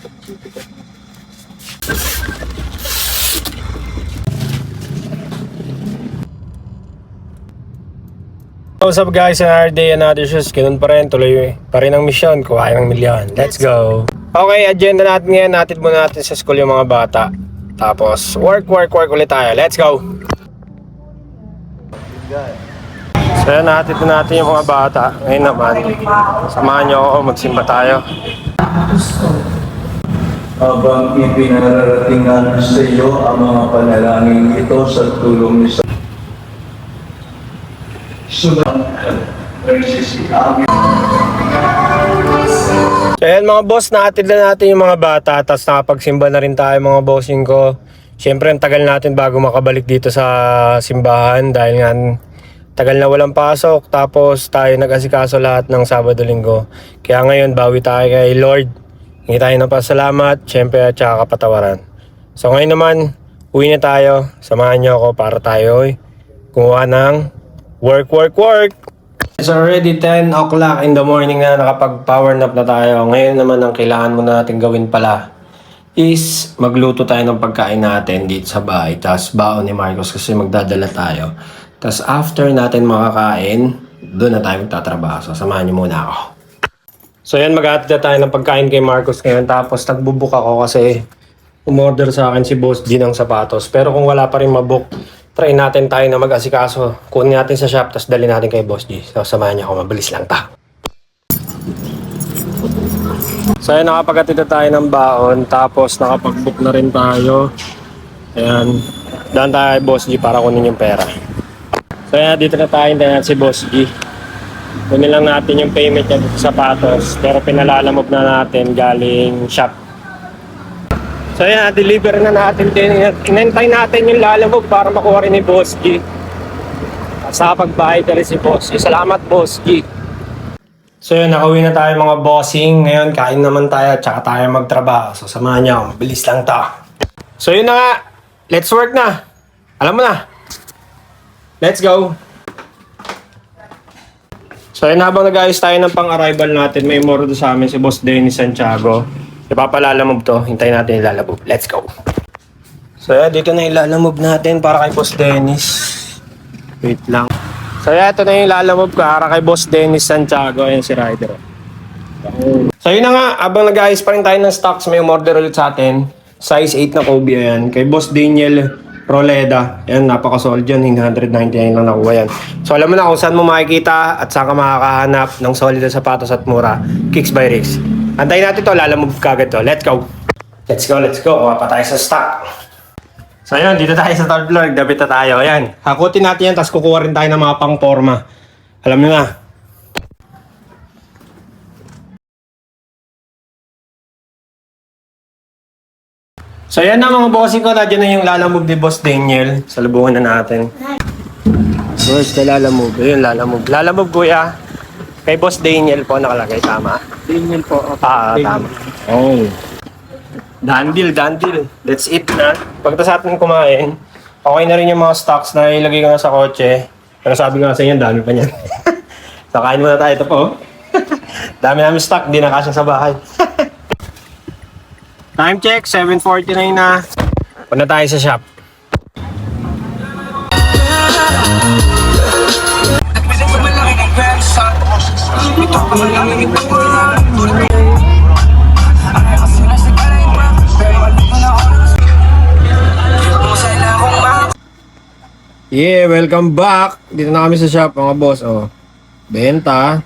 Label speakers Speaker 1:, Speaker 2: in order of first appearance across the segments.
Speaker 1: What's up guys, another day, another shoes. Ganun pa rin, tuloy pa rin ang misyon, kuhain ng milyon. Let's go! Okay, agenda natin ngayon, natid muna natin sa school yung mga bata. Tapos, work ulit tayo. Let's go! So yan, natid na natin yung mga bata. Ngayon naman, samahan nyo ako, magsimba tayo.
Speaker 2: Habang ipinararatingan sa iyo ang mga panalangin ito sa tulong ni
Speaker 1: So yan mga boss, naatid na natin yung mga bata. Tapos nakapagsimba na rin tayo mga bossing ko. Siyempre ang tagal natin bago makabalik dito sa simbahan. Dahil nga tagal na walang pasok. Tapos tayo nag-asikaso lahat ng Sabado-Linggo. Kaya ngayon bawi tayo kay Lord. Hingi tayo ng pasalamat, siyempre at saka kapatawaran. So ngayon naman, uwi na tayo. Samahan niyo ako para tayo kumuha ng work. It's already 10 o'clock in the morning na nakapag-power nap na tayo. Ngayon naman ang kailangan muna natin gawin pala is magluto tayo ng pagkain natin dito sa bahay. Tapos baon ni Marcos kasi magdadala tayo. Tapos after natin makakain, doon na tayo magtatrabaho. So samahan niyo muna ako. So yan, mag-aatid na tayo ng pagkain kay Marcos ngayon. Tapos nagbubook ako kasi umorder sa akin si Boss G ng sapatos. Pero kung wala pa rin mabook, try natin tayo na mag-asikaso. Kunin natin sa shop, tapos dali natin kay Boss G. So, samahan niyo ako. Mabilis lang ta. So, ayan, nakapaghatid na tayo ng baon. Tapos, nakapag-book na rin tayo. Ayan. Daan tayo kay Boss G para kunin yung pera. So, ayan, dito na tayo. Hintayin natin si Boss G. Kunin lang natin yung payment niya dito sa sapatos. Pero pinalalamog na natin galing shop. So yan, deliver na natin din. Inantay natin yung lalamog para makuha rin ni Boss G. Sa pagbayad na rin si Boss G. Salamat Boss G. So yun, nakauwi na tayo mga bossing. Ngayon, kain naman tayo at saka tayo magtrabaho. So samahan niyo ako, mabilis lang ta. So yun na nga, let's work na. Alam mo na. Let's go. So yun, habang nag-ayos tayo ng pang-arrival natin, may moro doon sa amin si Boss Dennis Santiago. Ipapalalamove to. Hintayin natin ilalamove. Let's go. So yeah, dito na ilalamove natin para kay Boss Dennis. Wait lang. So yeah, ito na yung ilalamove para kay Boss Dennis Santiago. Ayan si Ryder. So yun na nga, abang nag-ayos pa rin tayo ng stocks, may umorder ulit sa atin. Size 8 na Kobe ayan. Kay Boss Daniel Roleda. Ayan, napaka-solid yan. 999 lang nakuha yan. So alam mo na kung saan mo makikita at saan ka makakahanap ng solid na sapatos at mura. Kicks by Ricks. Antayin natin to, lalamove kagad to. Let's go. Kuha pa tayo sa stock. So ayun, dito tayo sa third floor. Dabit na tayo. Ayan, hakutin natin yan, tapos kukuha rin tayo ng mga pang-forma. Alam nyo na. So ayan na mga bossing ko. Nandiyan na yung lalamove ni Boss Daniel. Salubungan na natin. Boss, na lalamove. Ayun, lalamove. Lalamove kuya. Kay Boss Daniel po nakalagay, tama?
Speaker 3: Daniel po.
Speaker 1: Tama. Oh. Dandil. Let's eat na. Pagkatapos natin kumain, okay na rin yung mga stocks na ilagay ko na sa kotse. Pero sabi ko nga sa inyo, dami pa niyan. So, kain muna tayo ito po. Dami namin stock, hindi na kasya sa bahay. Time check, 7:49 na. Punta tayo sa shop. Yeah, welcome back. Dito na kami sa shop mga boss. Oh. Benta.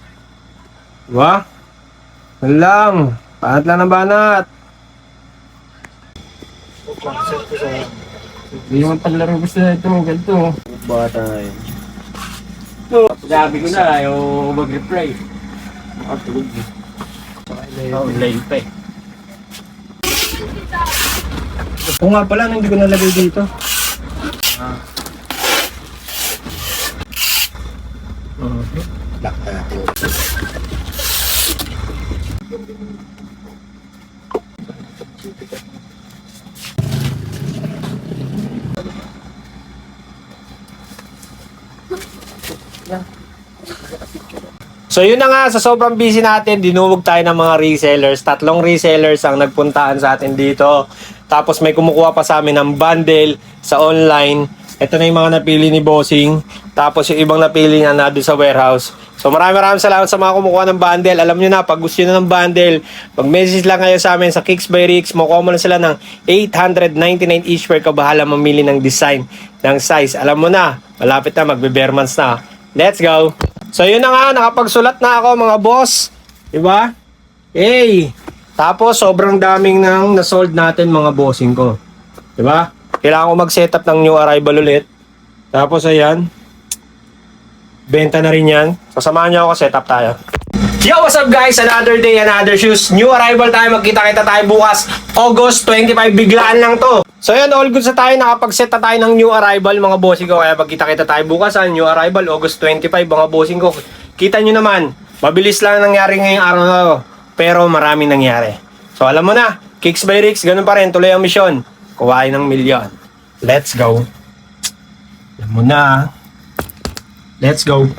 Speaker 1: Diba? Yan lang. Banat lang ng banat.
Speaker 3: Hindi naman pala rin gusto na ito ng ganito.
Speaker 1: Bata tayo.
Speaker 3: Ito, sabi ko na, ayaw mag-reply. Makatulog eh. Online pa eh.
Speaker 1: Oo nga pala, hindi ko nalagay dito. Lock natin. So yun na nga, sa sobrang busy natin, dinuwag tayo ng mga resellers. 3 resellers ang nagpuntaan sa atin dito. Tapos may kumukuha pa sa amin ng bundle sa online. Ito na yung mga napili ni Bossing. Tapos yung ibang napili niya na doon sa warehouse. So maraming salamat sa mga kumukuha ng bundle. Alam nyo na, pag gusto nyo ng bundle, mag-message lang kayo sa amin sa Kicks by Ricks. Makuha mo na sila ng 899 each per ka. Bahala mamili ng design, ng size. Alam mo na, malapit na, magbe-bare months na. Let's go! So yun na nga, nakapagsulat na ako mga boss. Diba? Hey! Tapos sobrang daming nang nasold natin mga bossing ko. Diba? Kailangan ko mag-setup ng new arrival ulit. Tapos ayan. Benta na rin yan. Sasamahan niyo ako, setup tayo. Yo, what's up guys? Another day, another shoes. New arrival tayo. Magkita-kita tayo bukas. August 25. Biglaan lang to. So yan, all good sa tayo. Nakapag-set na tayo ng new arrival mga bossing ko. Kaya magkita-kita tayo bukas. New arrival, August 25 mga bossing ko. Kita nyo naman, mabilis lang nangyari ngayong araw na to. Pero maraming nangyari. So alam mo na, Kicks by Ricks, ganun pa rin. Tuloy ang misyon. Kuhain ng milyon. Let's go. Alam mo na. Let's go.